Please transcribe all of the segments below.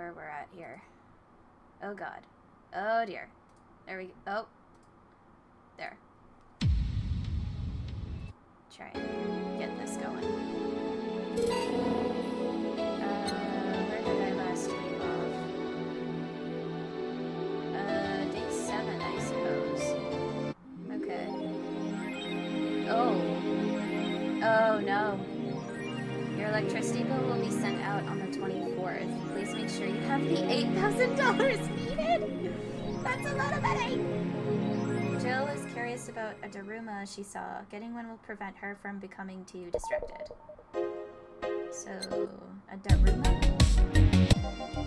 where we're at here. Oh god. Oh dear. There we go. Oh. There. Try and get this going. Where did I last leave off? Day 7, I suppose. Okay. Oh. Oh no. Your electricity bill will be sent out on the 24th. Please make sure you have the $8,000 needed. That's a lot of money. Jill is curious about a Daruma she saw. Getting one will prevent her from becoming too distracted. So, a Daruma?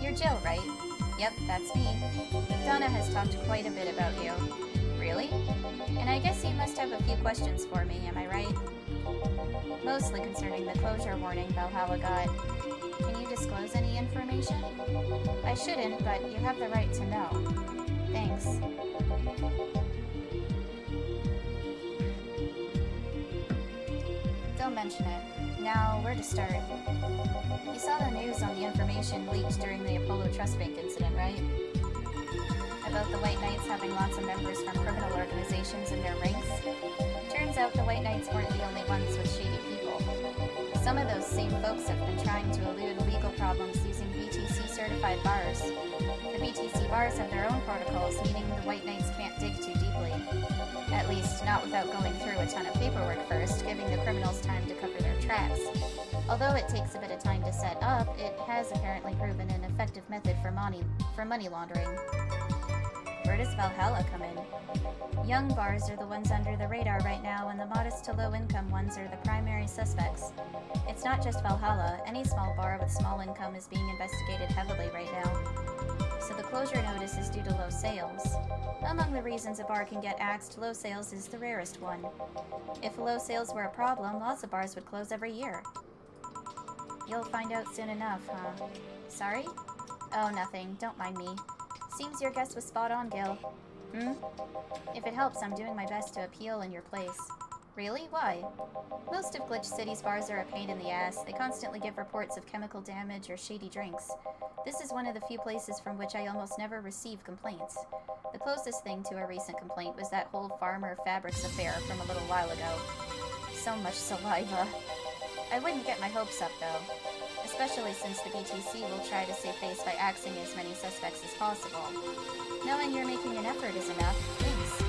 You're Jill, right? Yep, that's me. Donna has talked quite a bit about you. Really? And I guess you must have a few questions for me, am I right? Mostly concerning the closure warning Valhalla got. Can you disclose any information? I shouldn't, but you have the right to know. Thanks. Don't mention it. Now, where to start? You saw the news on the information leaked during the Apollo Trust Bank incident, right? About the White Knights having lots of members from criminal organizations in their ranks? Turns out the White Knights weren't the only ones with shady people. Some of those same folks have been trying to elude legal problems using BTC-certified bars. The BTC bars have their own protocols, meaning the White Knights can't dig too deeply. At least, not without going through a ton of paperwork first, giving the criminals time to cover their tracks. Although it takes a bit of time to set up, it has apparently proven an effective method for money laundering. Where does Valhalla come in? Young bars are the ones under the radar right now, and the modest to low-income ones are the primary suspects. It's not just Valhalla. Any small bar with small income is being investigated heavily right now. So the closure notice is due to low sales. Among the reasons a bar can get axed, low sales is the rarest one. If low sales were a problem, lots of bars would close every year. You'll find out soon enough, huh? Sorry? Oh, nothing. Don't mind me. Seems your guess was spot on, Gil. If it helps, I'm doing my best to appeal in your place. Really? Why? Most of Glitch City's bars are a pain in the ass. They constantly give reports of chemical damage or shady drinks. This is one of the few places from which I almost never receive complaints. The closest thing to a recent complaint was that whole Farmer Fabrics affair from a little while ago. So much saliva. I wouldn't get my hopes up, though. Especially since the BTC will try to save face by axing as many suspects as possible. Knowing you're making an effort is enough. Thanks.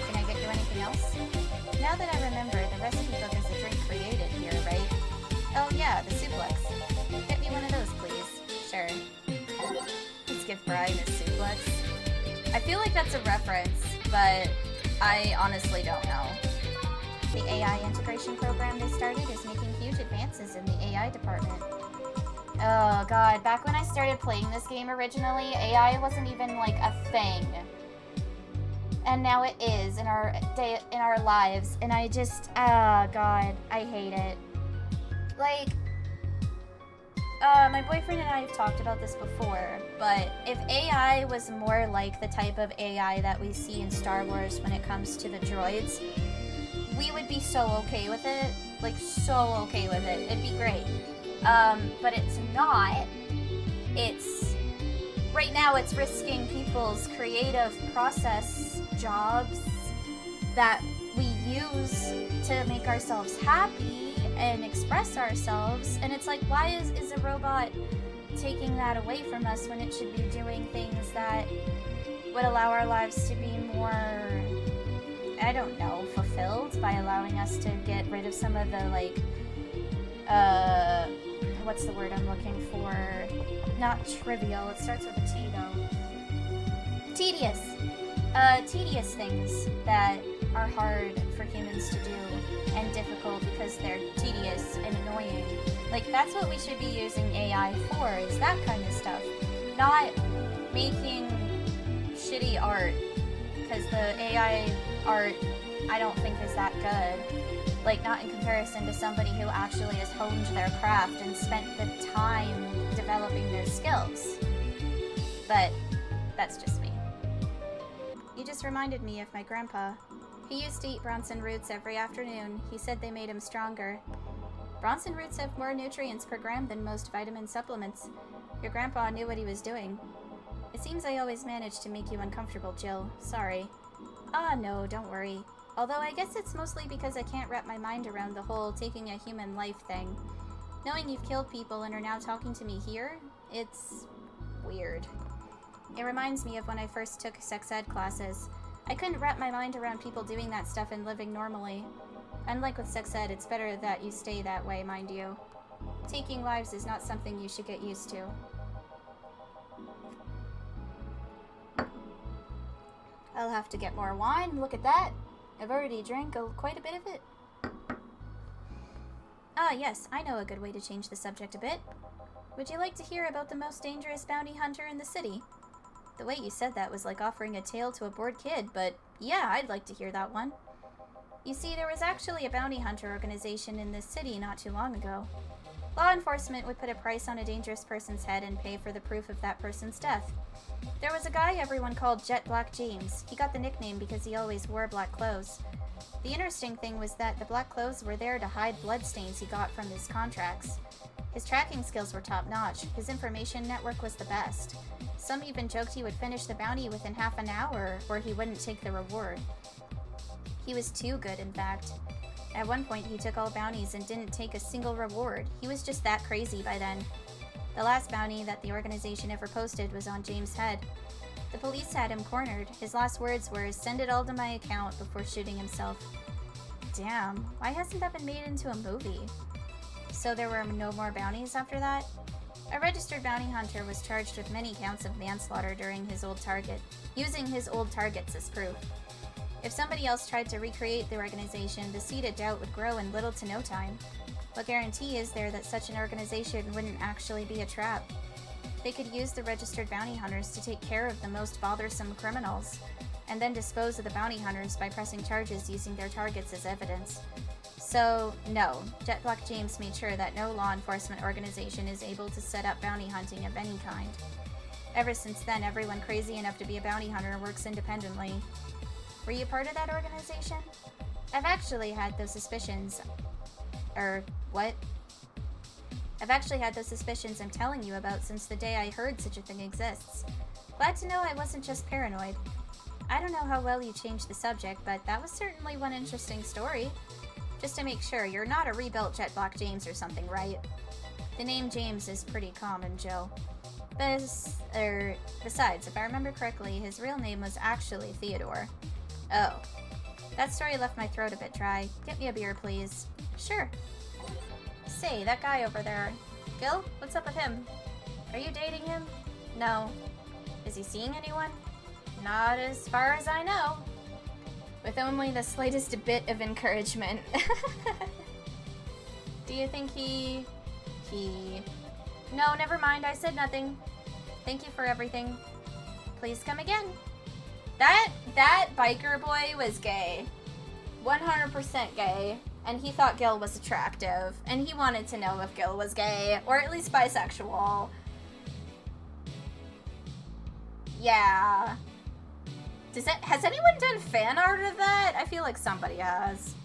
Can I get you anything else? Now that I remember, the recipe book is a drink created here, right? Oh yeah, the suplex. Get me one of those, please. Sure. Let's give Brian a suplex. I feel like that's a reference, but I honestly don't know. The AI integration program they started is making huge advances in the AI department. Oh god, back when I started playing this game originally, AI wasn't even like a thing. And now it is in our lives, and I just, god, I hate it. Like, my boyfriend and I have talked about this before, but if AI was more like the type of AI that we see in Star Wars when it comes to the droids, we would be so okay with it. Like, so okay with it. It'd be great. But it's not. It's... Right now, it's risking people's creative process jobs that we use to make ourselves happy and express ourselves. And it's like, why is a robot taking that away from us when it should be doing things that would allow our lives to be more... I don't know, fulfilled by allowing us to get rid of some of the, like, what's the word I'm looking for? Not trivial, it starts with a T, though. Tedious. Tedious things that are hard for humans to do and difficult because they're tedious and annoying. Like, that's what we should be using AI for, is that kind of stuff. Not making shitty art, because the AI art, I don't think is that good. Like, not in comparison to somebody who actually has honed their craft and spent the time developing their skills. But that's just me. You just reminded me of my grandpa. He used to eat Bronson roots every afternoon. He said they made him stronger. Bronson roots have more nutrients per gram than most vitamin supplements. Your grandpa knew what he was doing. It seems I always manage to make you uncomfortable, Jill. Sorry. Ah, no, don't worry. Although I guess it's mostly because I can't wrap my mind around the whole taking a human life thing. Knowing you've killed people and are now talking to me here, it's weird. It reminds me of when I first took sex ed classes. I couldn't wrap my mind around people doing that stuff and living normally. Unlike with sex ed, it's better that you stay that way, mind you. Taking lives is not something you should get used to. I'll have to get more wine. Look at that. I've already drank quite a bit of it. Ah, yes, I know a good way to change the subject a bit. Would you like to hear about the most dangerous bounty hunter in the city? The way you said that was like offering a tale to a bored kid, but yeah, I'd like to hear that one. You see, there was actually a bounty hunter organization in this city not too long ago. Law enforcement would put a price on a dangerous person's head and pay for the proof of that person's death. There was a guy everyone called Jet Black James. He got the nickname because he always wore black clothes. The interesting thing was that the black clothes were there to hide bloodstains he got from his contracts. His tracking skills were top-notch. His information network was the best. Some even joked he would finish the bounty within half an hour, or he wouldn't take the reward. He was too good, in fact. At one point, he took all bounties and didn't take a single reward. He was just that crazy by then. The last bounty that the organization ever posted was on James' head. The police had him cornered. His last words were, "Send it all to my account," before shooting himself. Damn, why hasn't that been made into a movie? So there were no more bounties after that? A registered bounty hunter was charged with many counts of manslaughter during his old target, using his old targets as proof. If somebody else tried to recreate the organization, the seed of doubt would grow in little to no time. What guarantee is there that such an organization wouldn't actually be a trap? They could use the registered bounty hunters to take care of the most bothersome criminals, and then dispose of the bounty hunters by pressing charges using their targets as evidence. So, no, Jet Black James made sure that no law enforcement organization is able to set up bounty hunting of any kind. Ever since then, everyone crazy enough to be a bounty hunter works independently. Were you part of that organization? I've actually had those suspicions. What? I've actually had those suspicions I'm telling you about since the day I heard such a thing exists. Glad to know I wasn't just paranoid. I don't know how well you changed the subject, but that was certainly one interesting story. Just to make sure, you're not a rebuilt Jet Black James or something, right? The name James is pretty common, Jill. Besides, if I remember correctly, his real name was actually Theodore. Oh. That story left my throat a bit dry. Get me a beer, please. Sure. Say, that guy over there. Gil, what's up with him? Are you dating him? No. Is he seeing anyone? Not as far as I know. With only the slightest bit of encouragement. Do you think he... No, never mind, I said nothing. Thank you for everything. Please come again. That biker boy was gay. 100% gay. And he thought Gil was attractive. And he wanted to know if Gil was gay. Or at least bisexual. Yeah. Has anyone done fan art of that? I feel like somebody has.